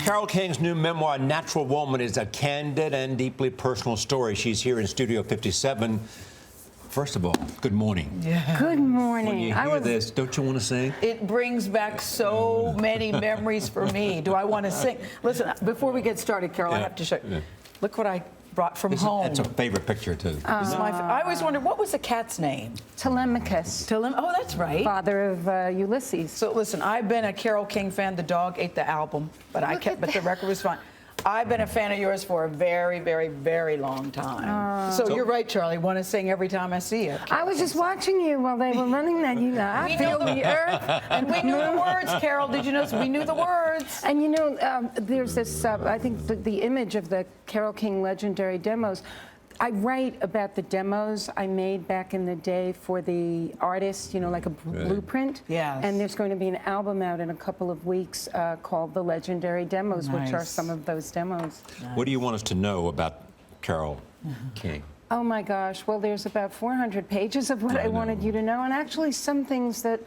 Carole King's new memoir, Natural Woman, is a candid and deeply personal story. She's here in Studio 57. First of all, good morning. Yeah. Good morning. When you hear this, don't you want to sing? It brings back so many memories for me. Do I want to sing? Listen, before we get started, Carole, I have to show you. Look what I brought from home. That's a favorite picture, too. I always wondered, what was the cat's name? Telemachus. Oh, that's right. Father of Ulysses. So listen, I've been a Carole King fan. The dog ate the album, but the record was fine. I've been a fan of yours for a very, very, very long time. So you're right, Charlie. Want to sing every time I see you. I was just watching you while they were running that. You know, I feel the earth. And we knew the words, Carole. Did you know? We knew the words. And you know, there's this, I think the image of the Carole King legendary demos. I write about the demos I made back in the day for the artist, you know, like a blueprint. Yes. And there's going to be an album out in a couple of weeks called The Legendary Demos, which are some of those demos. What do you want us to know about Carole King? Oh my gosh, well, there's about 400 pages of what I wanted you to know, and actually some things that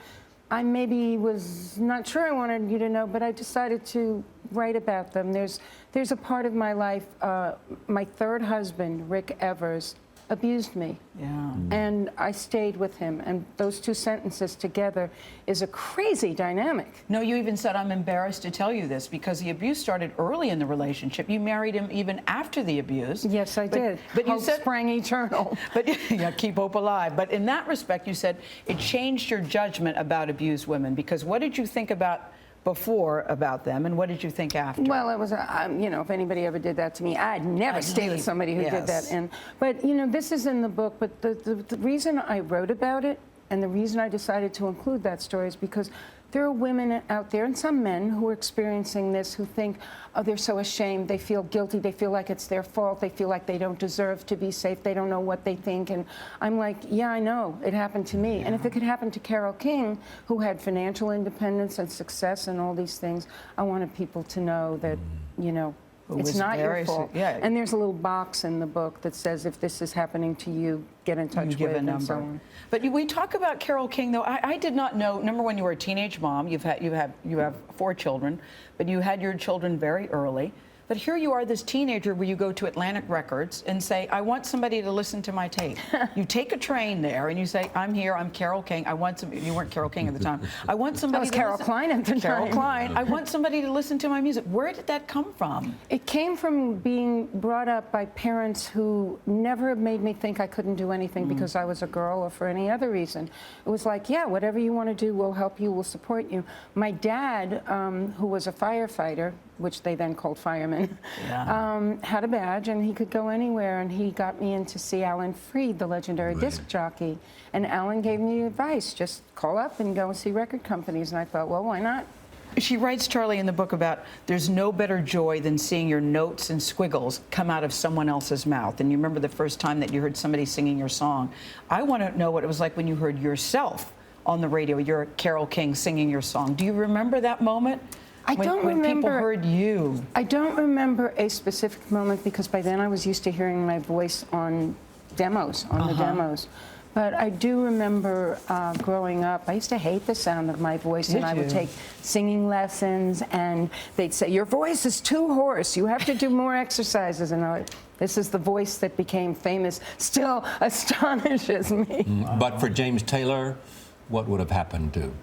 I maybe was not sure I wanted you to know, but I decided to write about them. There's a part of my life, my third husband, Rick Evers, abused me. Yeah. And I stayed with him, and those two sentences together is a crazy dynamic. No, you even said, I'm embarrassed to tell you this, because the abuse started early in the relationship. You married him even after the abuse. Yes, I did. But Hope you said sprang eternal. But yeah, keep hope alive. But in that respect, you said it changed your judgment about abused women, because what did you think before about them, and what did you think after? Well, it was, you know, if anybody ever did that to me, I'd never stay with somebody who did that. But, you know, this is in the book, but the reason I wrote about it and the reason I decided to include that story is because there are women out there, and some men, who are experiencing this, who think, oh, they're so ashamed, they feel guilty, they feel like it's their fault, they feel like they don't deserve to be safe, they don't know what they think. And I'm like, yeah, I know, it happened to me. And if it could happen to Carole King, who had financial independence and success and all these things, I wanted people to know that, you know, it's not your fault. Yeah. And there's a little box in the book that says, if this is happening to you, get in touch with, and so on. But we talk about Carole King, though. I did not know. Number one, you were a teenage mom. You have 4 children, but you had your children very early. But here you are, this teenager, where you go to Atlantic Records and say, I want somebody to listen to my tape. You take a train there and you say, I'm here, I'm Carole King. I want some. You weren't Carole King at the time. I want somebody. That was Carole Klein at the time. Carole Klein. I want somebody to listen to my music. Where did that come from? It came from being brought up by parents who never made me think I couldn't do anything because I was a girl or for any other reason. It was like, yeah, whatever you want to do, we'll help you, we'll support you. My dad, who was a firefighter, which they then called firemen, had a badge, and he could go anywhere, and he got me in to see Alan Freed, the legendary disc jockey. And Alan gave me advice, just call up and go and see record companies. And I thought, well, why not? She writes, Charlie, in the book about there's no better joy than seeing your notes and squiggles come out of someone else's mouth. And you remember the first time that you heard somebody singing your song. I want to know what it was like when you heard yourself on the radio, you're Carole King singing your song. Do you remember that moment? When people heard you. I don't remember a specific moment, because by then I was used to hearing my voice on demos, the demos. But I do remember growing up, I used to hate the sound of my voice, and I would take singing lessons, and they'd say, your voice is too hoarse, you have to do more exercises. And this is the voice that became famous, still astonishes me. But for James Taylor, what would have happened to?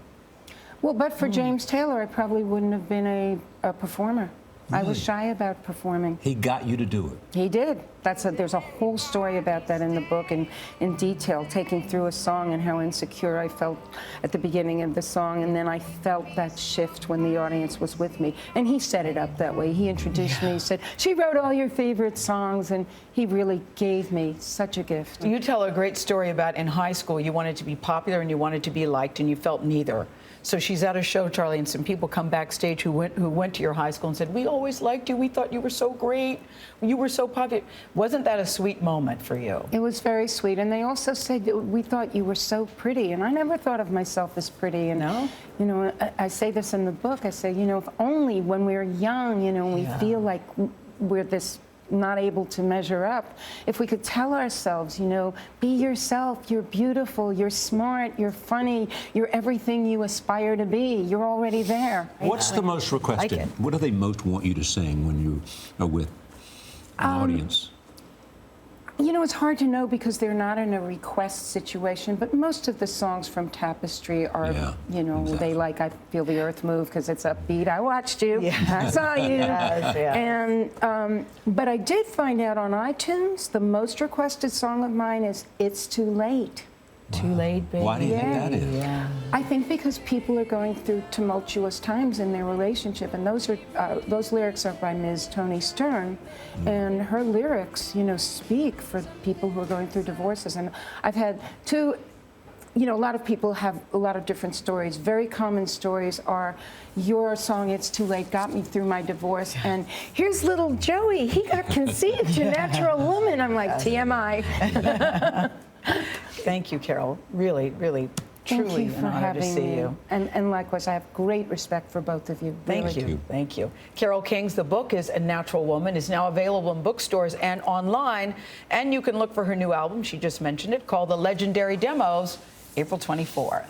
Well, but for James Taylor, I probably wouldn't have been a performer. I was shy about performing. He got you to do it. He did. There's a whole story about that in the book, and in detail, taking through a song and how insecure I felt at the beginning of the song, and then I felt that shift when the audience was with me. And he set it up that way. He introduced me, he said, she wrote all your favorite songs, and he really gave me such a gift. You tell a great story about in high school, you wanted to be popular and you wanted to be liked, and you felt neither. So she's at a show, Charlie, and some people come backstage who went to your high school and said, we always liked you. We thought you were so great. You were so popular. Wasn't that a sweet moment for you? It was very sweet. And they also said, we thought you were so pretty. And I never thought of myself as pretty. And, no? You know, I say this in the book. I say, you know, if only when we're young, you know, we feel like we're this not able to measure up. If we could tell ourselves, you know, be yourself, you're beautiful, you're smart, you're funny, you're everything you aspire to be, you're already there. What's the most requested? Like it. What do they most want you to sing when you are with an audience? You know, it's hard to know because they're not in a request situation, but most of the songs from Tapestry are, Yeah, you know, exactly. they like I Feel the Earth Move because it's upbeat. I watched you. Yeah. I saw you. Yes, yeah. And, but I did find out on iTunes, the most requested song of mine is It's Too Late. Too late, baby. Why do you think Yeah. that is? Yeah. I think because people are going through tumultuous times in their relationship, and those lyrics are by Ms. Toni Stern, and her lyrics, you know, speak for people who are going through divorces. And I've had two. You know, a lot of people have a lot of different stories. Very common stories are, your song, It's Too Late, got me through my divorce. And here's little Joey, he got conceived, a natural woman. I'm like, TMI. Thank you, Carole. Really, really, truly Thank you for an honor having to see me. you. And likewise, I have great respect for both of you. Thank Really. you. Thank you. Carole King's The Book is A Natural Woman is now available in bookstores and online. And you can look for her new album, she just mentioned it, called The Legendary Demos, April 24th.